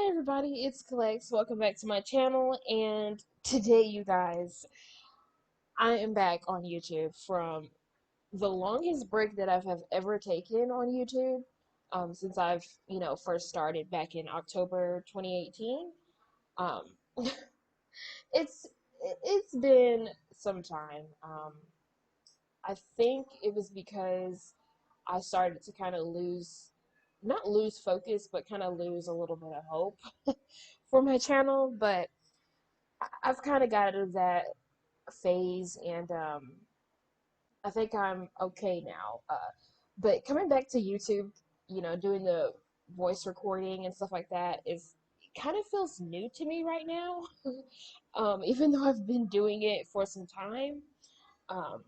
Hi everybody, it's Kellex. Welcome back to my channel, and today, you guys, I am back on YouTube from the longest break that have ever taken on YouTube, since I've, first started back in October 2018. Um, it's it's been some time. I think it was because I started to kind of not lose focus, but kind of lose a little bit of hope for my channel, but I've kind of got out of that phase, and I think I'm okay now. But coming back to YouTube, doing the voice recording and stuff like that is kind of feels new to me right now. Even though I've been doing it for some time. Um,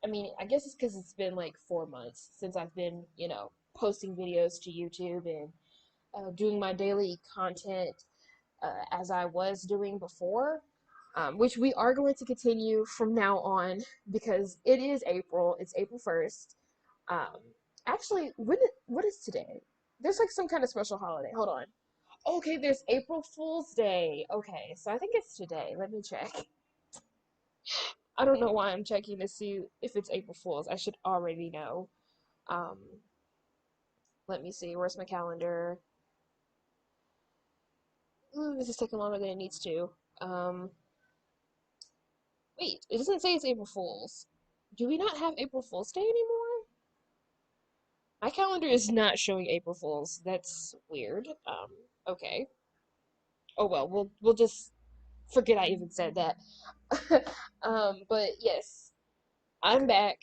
I mean, I guess it's because it's been like 4 months since I've been, posting videos to YouTube and doing my daily content as I was doing before, which we are going to continue from now on because it is April. It's April 1st. Um, actually, what is today? There's like some kind of special holiday. Hold on. Okay, there's April Fool's Day. Okay, so I think it's today. Let me check. I don't know why I'm checking to see if it's April Fool's. I should already know. Um, Let me see. Where's my calendar? Ooh, this is taking longer than it needs to. Um, Wait, it doesn't say it's April Fool's. Do we not have April Fool's Day anymore? My calendar is not showing April Fool's. That's weird. Okay. Oh well, we'll just forget I even said that. But yes, I'm back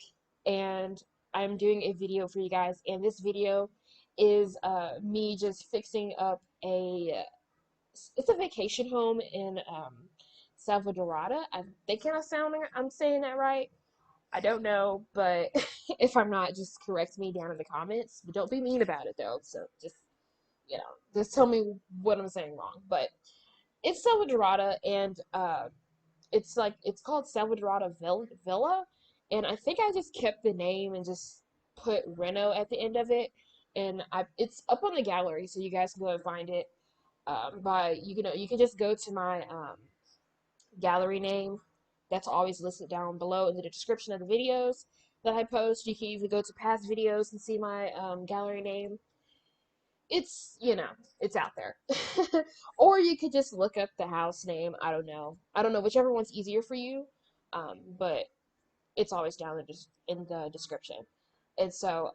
and I'm doing a video for you guys, and this video is me just fixing up it's a vacation home in Salvadorada. I think I'm saying that right. I don't know, but if I'm not, just correct me down in the comments. But don't be mean about it though. So just tell me what I'm saying wrong. But it's Salvadorada, and it's called Salvadorada Villa, and I think I just kept the name and just put Reno at the end of it, and it's up on the gallery, so you guys can go and find it. By you can just go to my gallery name. That's always listed down below in the description of the videos that I post. You can even go to past videos and see my gallery name. It's, it's out there. Or you could just look up the house name. I don't know. I don't know, whichever one's easier for you. But it's always down in the description. And so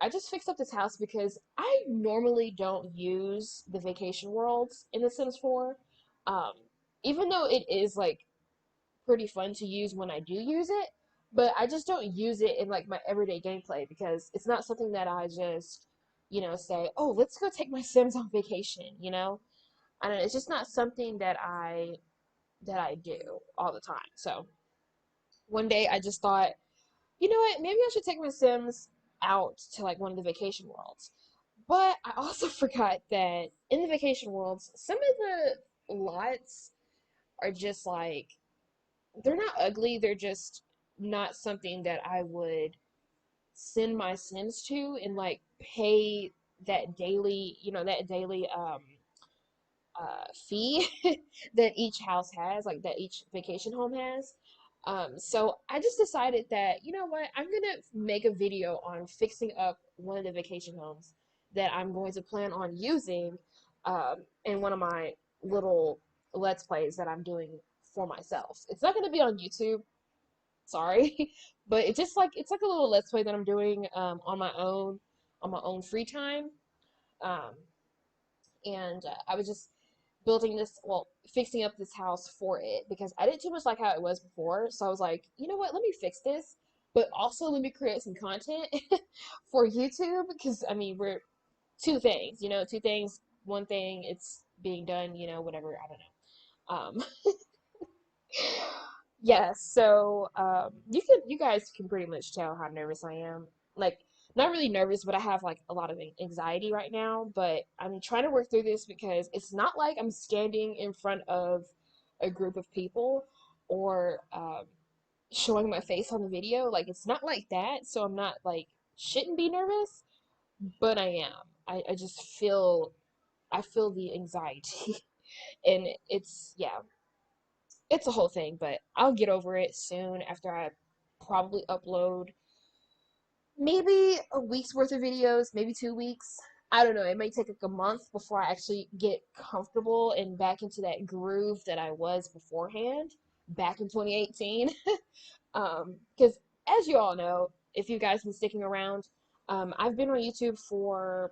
I just fixed up this house because I normally don't use the vacation worlds in The Sims 4. Um, Even though it is like pretty fun to use when I do use it, but I just don't use it in like my everyday gameplay because it's not something that I just, say, oh, let's go take my Sims on vacation, I don't know, it's just not something that I do all the time. So one day I just thought, you know what, maybe I should take my Sims out to like one of the vacation worlds. But I also forgot that in the vacation worlds, some of the lots are just like they're not ugly, they're just not something that I would send my Sims to and like pay that daily fee that each house has, like that each vacation home has. So I just decided that, you know what, I'm gonna make a video on fixing up one of the vacation homes that I'm going to plan on using in one of my little Let's Plays that I'm doing for myself. It's not gonna be on YouTube, sorry, but it's like a little Let's Play that I'm doing on my own free time. Um, and I was just fixing up this house for it because I didn't too much like how it was before. So I was like, you know what, let me fix this, but also let me create some content for YouTube because I mean we're two things, one thing, it's being done, whatever, I don't know. Yeah, so you guys can pretty much tell how nervous I am. Like, not really nervous, but I have like a lot of anxiety right now. But I'm trying to work through this because it's not like I'm standing in front of a group of people or showing my face on the video. Like, it's not like that. So I'm not like shouldn't be nervous, but I am. I just feel I feel the anxiety. And it's, yeah, it's a whole thing, but I'll get over it soon after I probably upload maybe a week's worth of videos, maybe 2 weeks. I don't know. It may take like a month before I actually get comfortable and back into that groove that I was beforehand back in 2018. Because as you all know, if you guys been sticking around, I've been on YouTube for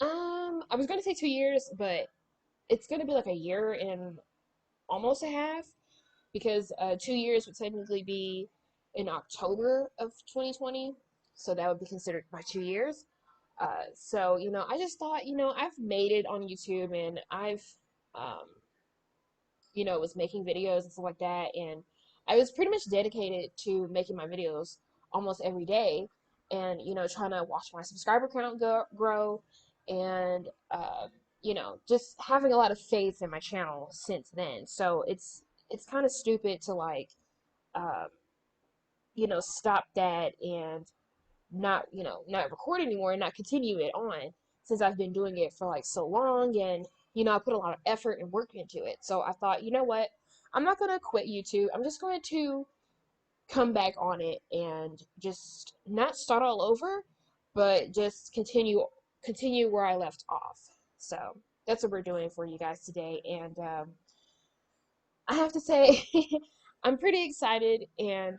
I was gonna say 2 years, but it's gonna be like a year and almost a half because 2 years would technically be in October of 2020, so that would be considered my 2 years. So I just thought, I've made it on YouTube and I've um, was making videos and stuff like that. And I was pretty much dedicated to making my videos almost every day and, trying to watch my subscriber count grow and, just having a lot of faith in my channel since then. So it's kind of stupid to like, um, stop that and not not record anymore and not continue it on since I've been doing it for like so long and I put a lot of effort and work into it. So I thought, you know what? I'm not going to quit YouTube. I'm just going to come back on it and just not start all over, but just continue where I left off. So that's what we're doing for you guys today. And I have to say, I'm pretty excited and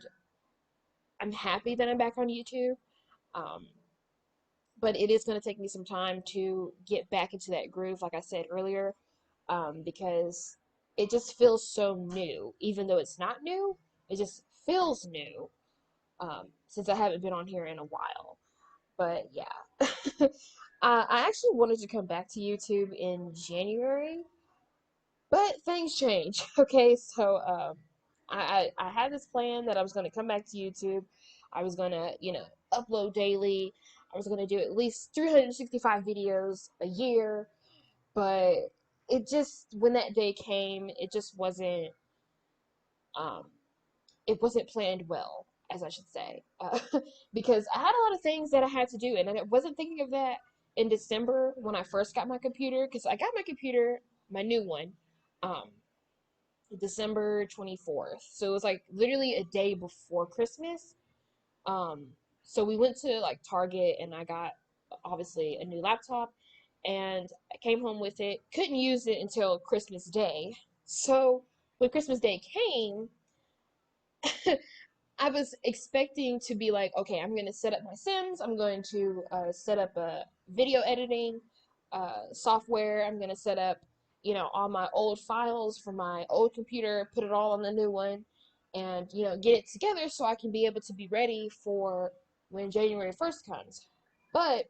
I'm happy that I'm back on YouTube. Um, but it is going to take me some time to get back into that groove, like I said earlier, because it just feels so new. Even though it's not new, it just feels new since I haven't been on here in a while. But yeah, I actually wanted to come back to YouTube in January, but things change. Okay, so I had this plan that I was going to come back to YouTube. I was going to, upload daily. I was going to do at least 365 videos a year, but when that day came, um, it wasn't planned well, as I should say, because I had a lot of things that I had to do, and I wasn't thinking of that in December when I first got my computer, because I got my computer, my new one, um, December 24th. So it was like literally a day before Christmas. Um, so we went to like Target and I got obviously a new laptop and I came home with it. Couldn't use it until Christmas Day. So when Christmas Day came, I was expecting to be like, okay, I'm going to set up my Sims. I'm going to set up a video editing software. I'm going to set up, all my old files from my old computer, put it all on the new one, and, get it together so I can be able to be ready for when January 1st comes. But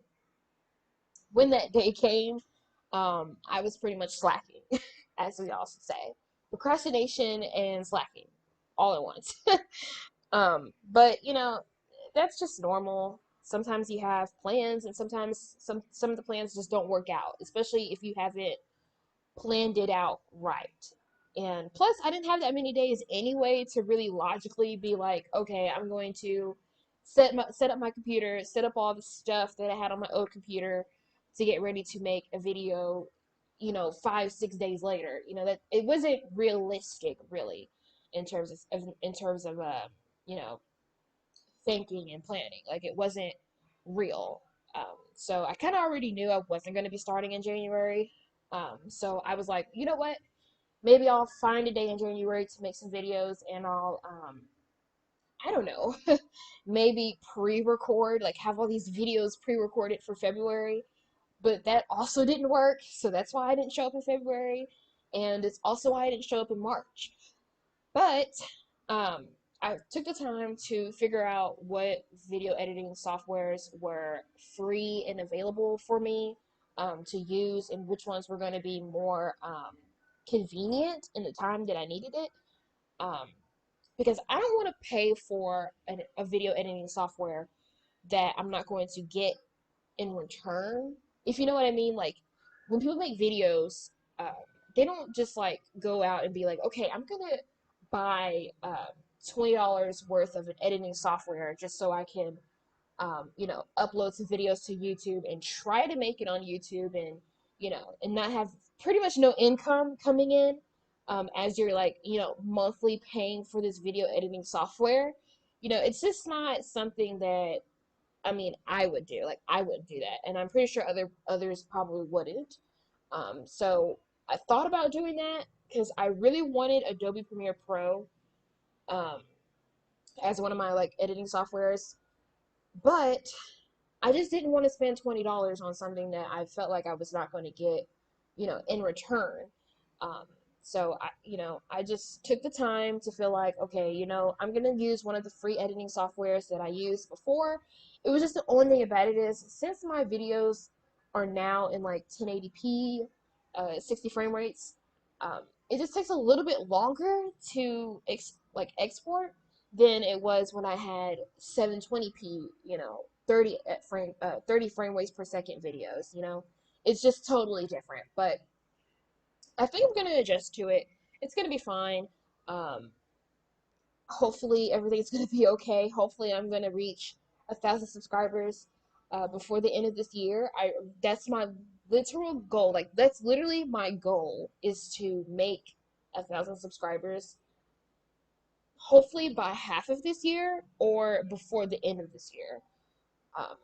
when that day came, I was pretty much slacking, as we also say. Procrastination and slacking all at once. But that's just normal. Sometimes you have plans and sometimes some of the plans just don't work out, especially if you haven't planned it out right. And plus I didn't have that many days anyway to really logically be like, okay, I'm going to set up my computer, set up all the stuff that I had on my old computer to get ready to make a video, 5, 6 days later. That it wasn't realistic really in terms of you know thinking and planning. Like it wasn't real. So I kind of already knew I wasn't going to be starting in January. So I was like, you know what? Maybe I'll find a day in January to make some videos and I'll, I don't know, maybe pre-record, like have all these videos pre-recorded for February. But that also didn't work. So that's why I didn't show up in February. And it's also why I didn't show up in March. But um, I took the time to figure out what video editing softwares were free and available for me to use and which ones were going to be more convenient in the time that I needed it. Um, because I don't want to pay for a video editing software that I'm not going to get in return, if you know what I mean. Like when people make videos, uh, they don't just like go out and be like, okay, I'm gonna buy $20 worth of an editing software just so I can upload some videos to YouTube and try to make it on YouTube and you know, and not have pretty much no income coming in, as you're like, you know, monthly paying for this video editing software. You know, it's just not something that, I mean, I would do. Like, I wouldn't do that, and I'm pretty sure others probably wouldn't. So I thought about doing that because I really wanted Adobe Premiere Pro, um, as one of my like editing softwares, but I just didn't want to spend $20 on something that I felt like I was not going to get, you know, in return. Um, so I just took the time to feel like, okay, you know, I'm gonna use one of the free editing softwares that I used before. It was just the only thing about it is since my videos are now in like 1080p, 60 frame rates, it just takes a little bit longer to export than it was when I had 720p, you know, 30 frame rates per second videos, you know. It's just totally different, but I think I'm going to adjust to it. It's going to be fine. Um, Hopefully everything's going to be okay. Hopefully I'm going to reach 1,000 subscribers before the end of this year. That's my literal goal. Like, that's literally my goal, is to make 1,000 subscribers hopefully by half of this year or before the end of this year. Um,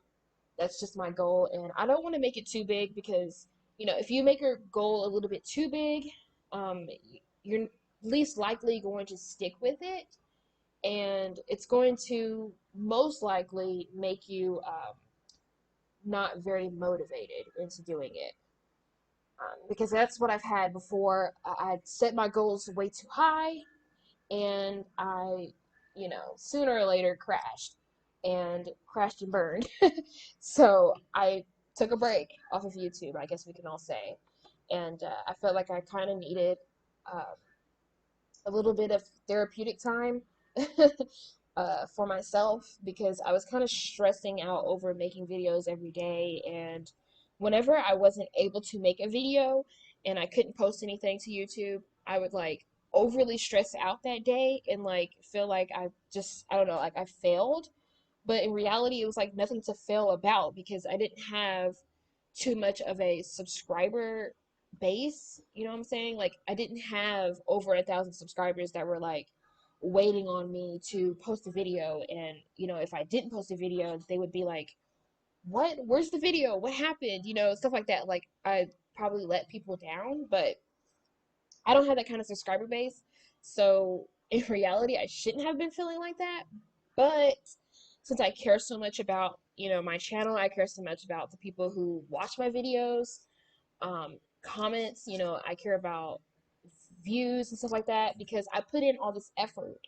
that's just my goal, and I don't want to make it too big because, you know, if you make your goal a little bit too big, um, you're least likely going to stick with it, and it's going to most likely make you not very motivated into doing it. Because that's what I've had before. I set my goals way too high, and I, you know, sooner or later crashed and burned. So I took a break off of YouTube, I guess we can all say, and I felt like I kind of needed uh, a little bit of therapeutic time for myself, because I was kind of stressing out over making videos every day, and whenever I wasn't able to make a video and I couldn't post anything to YouTube, I would like overly stress out that day and like feel like I don't know, like I failed. But in reality, it was like nothing to fail about because I didn't have too much of a subscriber base. You know what I'm saying? Like, I didn't have over 1,000 subscribers that were like waiting on me to post a video. And, you know, if I didn't post a video, they would be like, what? Where's the video? What happened? You know, stuff like that. Like, I probably let people down, but I don't have that kind of subscriber base. So in reality, I shouldn't have been feeling like that. But since I care so much about, you know, my channel, I care so much about the people who watch my videos, comments, you know, I care about views and stuff like that because I put in all this effort,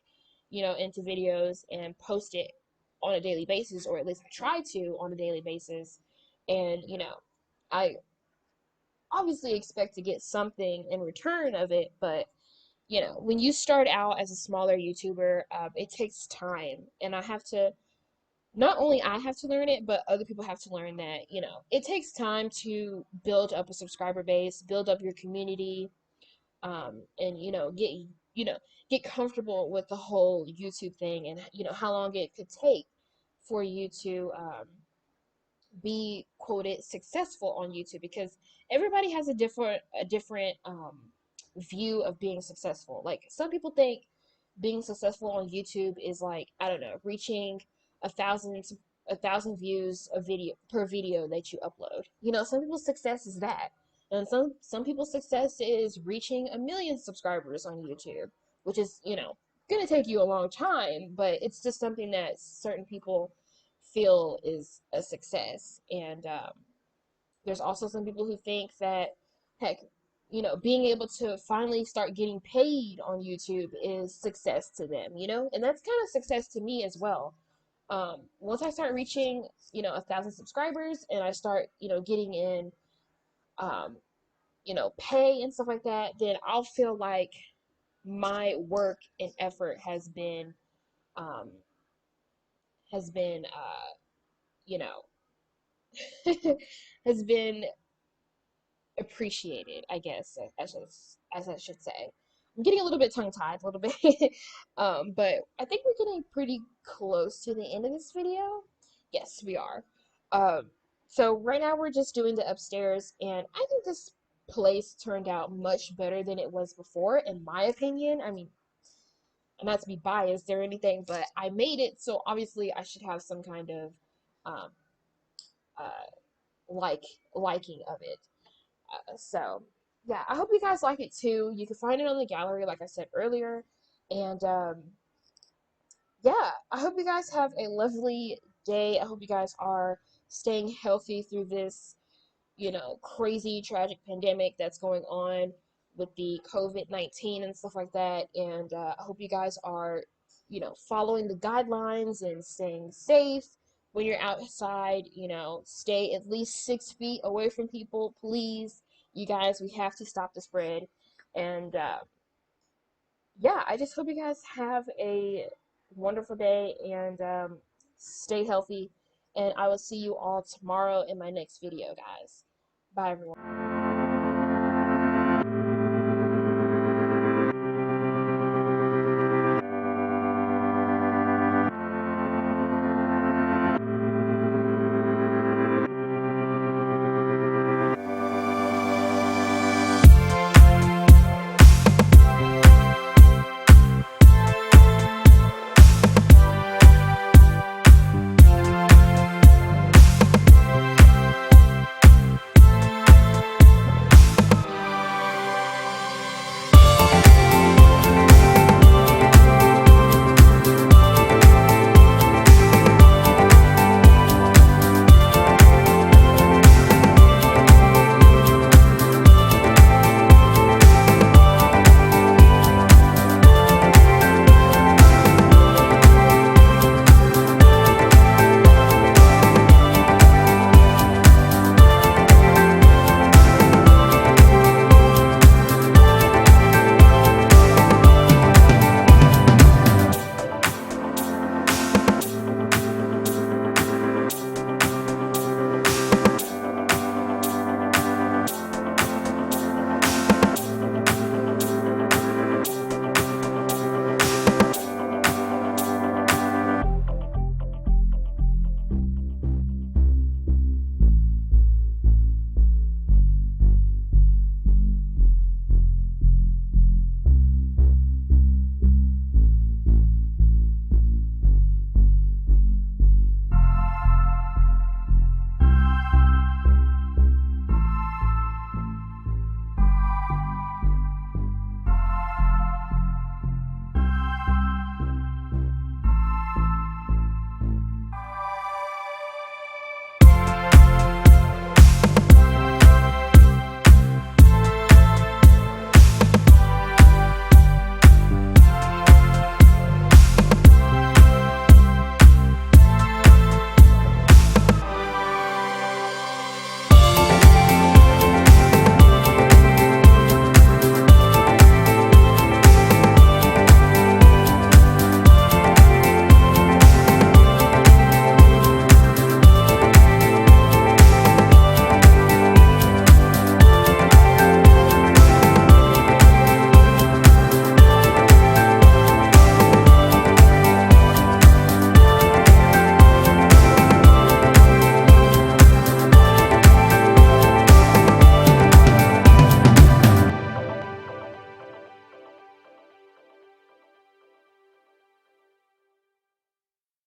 you know, into videos and post it on a daily basis, or at least try to on a daily basis. And, you know, I obviously expect to get something in return of it, but you know, when you start out as a smaller YouTuber, it takes time, and I have to, not only I have to learn it, but other people have to learn that, you know, it takes time to build up a subscriber base, build up your community, and you know, get comfortable with the whole YouTube thing, and you know how long it could take for you to be quoted successful on YouTube, because everybody has a different view of being successful. Like, some people think being successful on YouTube is like, I don't know, reaching a thousand a thousand views a video per video that you upload. You know, some people's success is that. And some people's success is reaching 1 million subscribers on YouTube, which is, you know, gonna take you a long time, but it's just something that certain people feel is a success. And there's also some people who think that, heck, you know, being able to finally start getting paid on YouTube is success to them, you know, and that's kind of success to me as well. Once I start reaching, you know, 1,000 subscribers and I start, you know, getting in, um, you know, pay and stuff like that, then I'll feel like my work and effort um, has been, you know, has been appreciated, I guess, as I should say. I'm getting a little bit tongue-tied, a little bit, but I think we're getting pretty close to the end of this video. Yes, we are. Um, So right now we're just doing the upstairs, and I think this place turned out much better than it was before, in my opinion. I mean, not to be biased or anything, but I made it, so obviously I should have some kind of um, uh, like liking of it. So yeah, I hope you guys like it too. You can find it on the gallery, like I said earlier, and yeah, I hope you guys have a lovely day. I hope you guys are staying healthy through this, crazy, tragic pandemic that's going on with the COVID-19 and stuff like that. And I hope you guys are, following the guidelines and staying safe when you're outside. Stay at least 6 feet away from people, please. You guys, we have to stop the spread. And yeah, I just hope you guys have a wonderful day and stay healthy. And I will see you all tomorrow in my next video, guys. Bye, everyone.